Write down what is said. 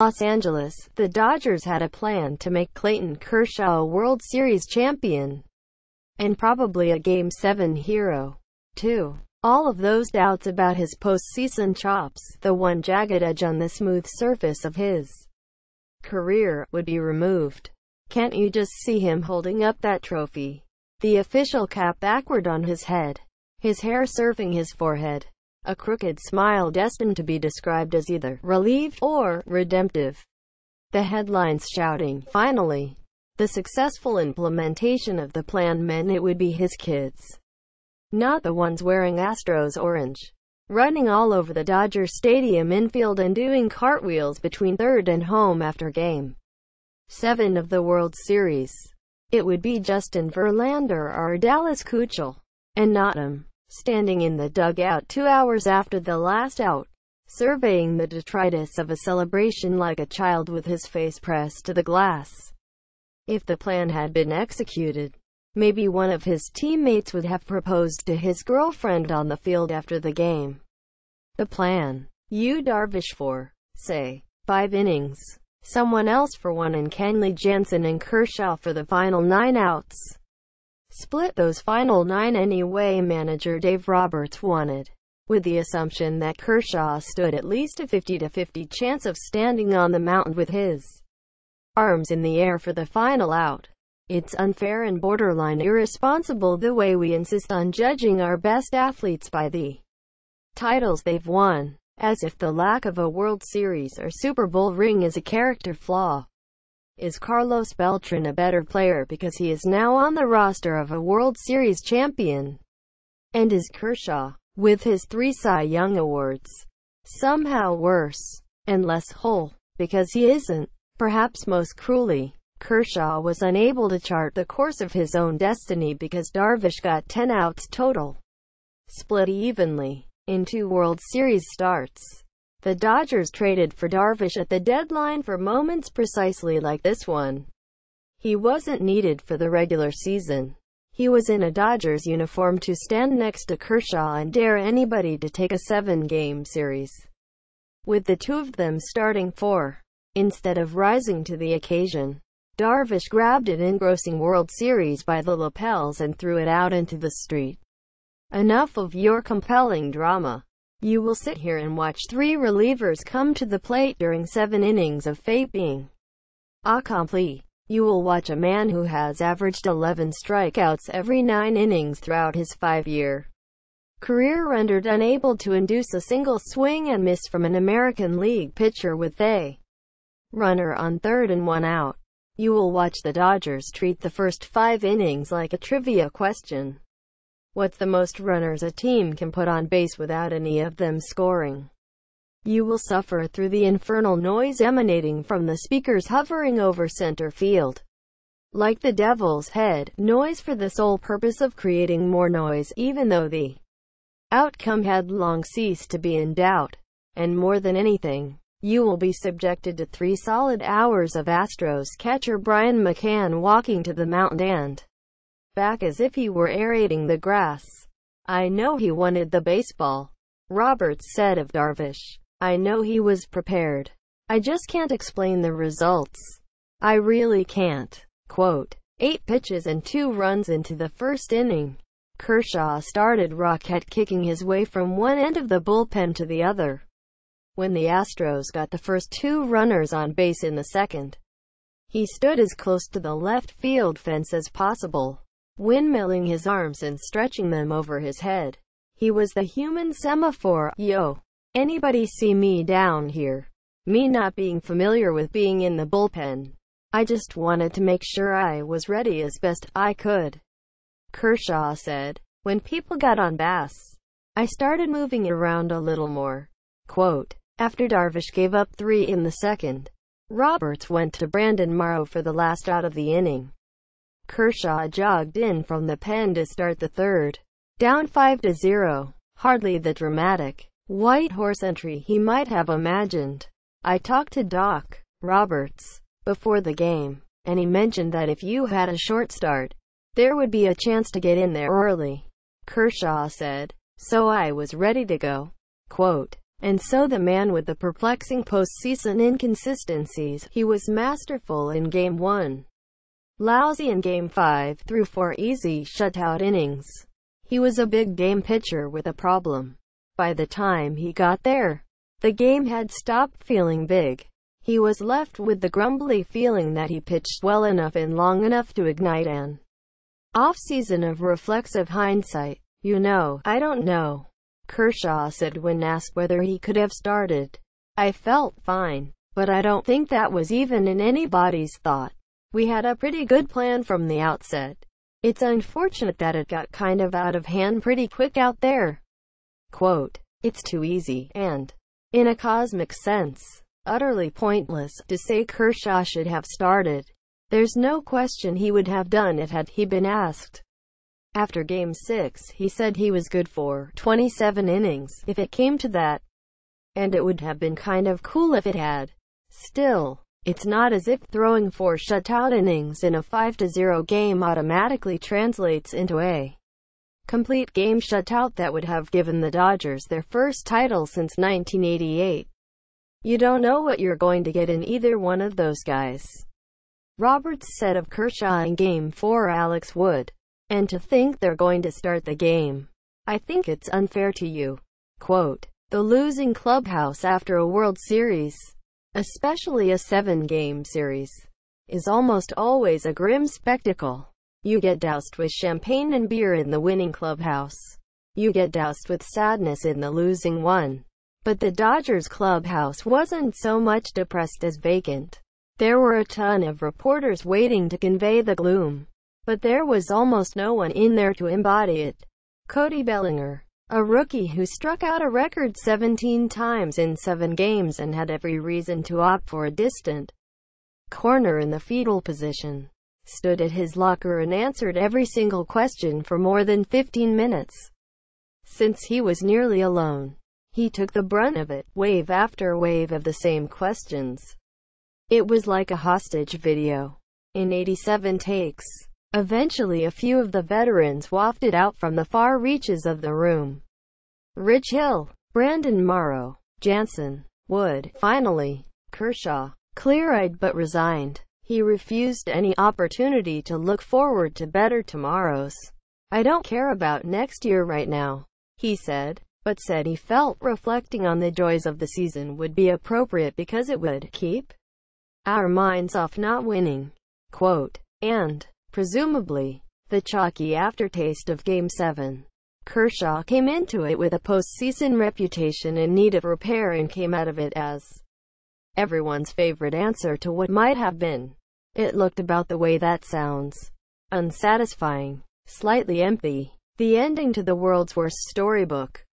Los Angeles, the Dodgers had a plan to make Clayton Kershaw a World Series champion, and probably a Game 7 hero, too. All of those doubts about his postseason chops, the one jagged edge on the smooth surface of his career, would be removed. Can't you just see him holding up that trophy? The official cap backward on his head, his hair surfing his forehead, a crooked smile destined to be described as either relieved or redemptive. The headlines shouting, finally. The successful implementation of the plan meant it would be his kids, not the ones wearing Astros orange, running all over the Dodger Stadium infield and doing cartwheels between third and home after Game 7 of the World Series. It would be Justin Verlander or Dallas Keuchel, and not him, standing in the dugout 2 hours after the last out, surveying the detritus of a celebration like a child with his face pressed to the glass. If the plan had been executed, maybe one of his teammates would have proposed to his girlfriend on the field after the game. The plan: Yu Darvish for, say, 5 innings, someone else for 1, and Kenley Jansen and Kershaw for the final 9 outs. Split those final 9 any way manager Dave Roberts wanted, with the assumption that Kershaw stood at least a 50-50 chance of standing on the mound with his arms in the air for the final out. It's unfair and borderline irresponsible the way we insist on judging our best athletes by the titles they've won, as if the lack of a World Series or Super Bowl ring is a character flaw. Is Carlos Beltran a better player because he is now on the roster of a World Series champion? And is Kershaw, with his 3 Cy Young awards, somehow worse and less whole because he isn't? Perhaps most cruelly, Kershaw was unable to chart the course of his own destiny because Darvish got 10 outs total, split evenly, in 2 World Series starts. The Dodgers traded for Darvish at the deadline for moments precisely like this one. He wasn't needed for the regular season. He was in a Dodgers uniform to stand next to Kershaw and dare anybody to take a 7-game series, with the 2 of them starting 4. Instead of rising to the occasion, Darvish grabbed an engrossing World Series by the lapels and threw it out into the street. Enough of your compelling drama. You will sit here and watch 3 relievers come to the plate during 7 innings of fate being accompli. You will watch a man who has averaged 11 strikeouts every 9 innings throughout his 5-year career rendered unable to induce a single swing and miss from an American League pitcher with a runner on third and 1 out. You will watch the Dodgers treat the first 5 innings like a trivia question. What's the most runners a team can put on base without any of them scoring? You will suffer through the infernal noise emanating from the speakers hovering over center field, like the devil's head, noise for the sole purpose of creating more noise, even though the outcome had long ceased to be in doubt. And more than anything, you will be subjected to 3 solid hours of Astros catcher Brian McCann walking to the mound and back as if he were aerating the grass. I know he wanted the baseball, Roberts said of Darvish. I know he was prepared. I just can't explain the results. I really can't. Quote, 8 pitches and 2 runs into the first inning. Kershaw started rocket kicking his way from one end of the bullpen to the other. When the Astros got the first 2 runners on base in the second, he stood as close to the left field fence as possible, windmilling his arms and stretching them over his head. He was the human semaphore. Yo, anybody see me down here? Me not being familiar with being in the bullpen. I just wanted to make sure I was ready as best I could, Kershaw said. When people got on base, I started moving around a little more. Quote, after Darvish gave up 3 in the second, Roberts went to Brandon Morrow for the last out of the inning. Kershaw jogged in from the pen to start the third, down 5-0. Hardly the dramatic, white horse entry he might have imagined. I talked to Doc Roberts before the game, and he mentioned that if you had a short start, there would be a chance to get in there early, Kershaw said. So I was ready to go. Quote, And so the man with the perplexing postseason inconsistencies, he was masterful in Game 1, lousy in Game 5, threw 4 easy shutout innings. He was a big-game pitcher with a problem. By the time he got there, the game had stopped feeling big. He was left with the grumbly feeling that he pitched well enough and long enough to ignite an off-season of reflexive hindsight. "You know, I don't know," Kershaw said when asked whether he could have started. "I felt fine, but I don't think that was even in anybody's thought. We had a pretty good plan from the outset. It's unfortunate that it got kind of out of hand pretty quick out there." Quote, "It's too easy, and, in a cosmic sense, utterly pointless, to say Kershaw should have started. There's no question he would have done it had he been asked." After Game 6, he said he was good for 27 innings, if it came to that, and it would have been kind of cool if it had. Still, it's not as if throwing 4 shutout innings in a 5-0 game automatically translates into a complete game shutout that would have given the Dodgers their first title since 1988. "You don't know what you're going to get in either one of those guys," Roberts said of Kershaw in Game 4. Alex Wood, "And to think they're going to start the game. I think it's unfair to you." Quote, "The losing clubhouse after a World Series, especially a 7-game series, is almost always a grim spectacle. You get doused with champagne and beer in the winning clubhouse. You get doused with sadness in the losing one." But the Dodgers clubhouse wasn't so much depressed as vacant. There were a ton of reporters waiting to convey the gloom, but there was almost no one in there to embody it. Cody Bellinger, a rookie who struck out a record 17 times in 7 games and had every reason to opt for a distant corner in the fetal position, stood at his locker and answered every single question for more than 15 minutes. Since he was nearly alone, he took the brunt of it, wave after wave of the same questions. It was like a hostage video, in 87 takes. Eventually a few of the veterans wafted out from the far reaches of the room. Rich Hill, Brandon Morrow, Jansen, Wood, finally, Kershaw, clear-eyed but resigned. He refused any opportunity to look forward to better tomorrows. "I don't care about next year right now," he said, but said he felt reflecting on the joys of the season would be appropriate because it would keep our minds off not winning. Quote, "And, presumably, the chalky aftertaste of Game 7. Kershaw came into it with a postseason reputation in need of repair and came out of it as everyone's favorite answer to what might have been. It looked about the way that sounds. Unsatisfying, slightly empty. The ending to the world's worst storybook."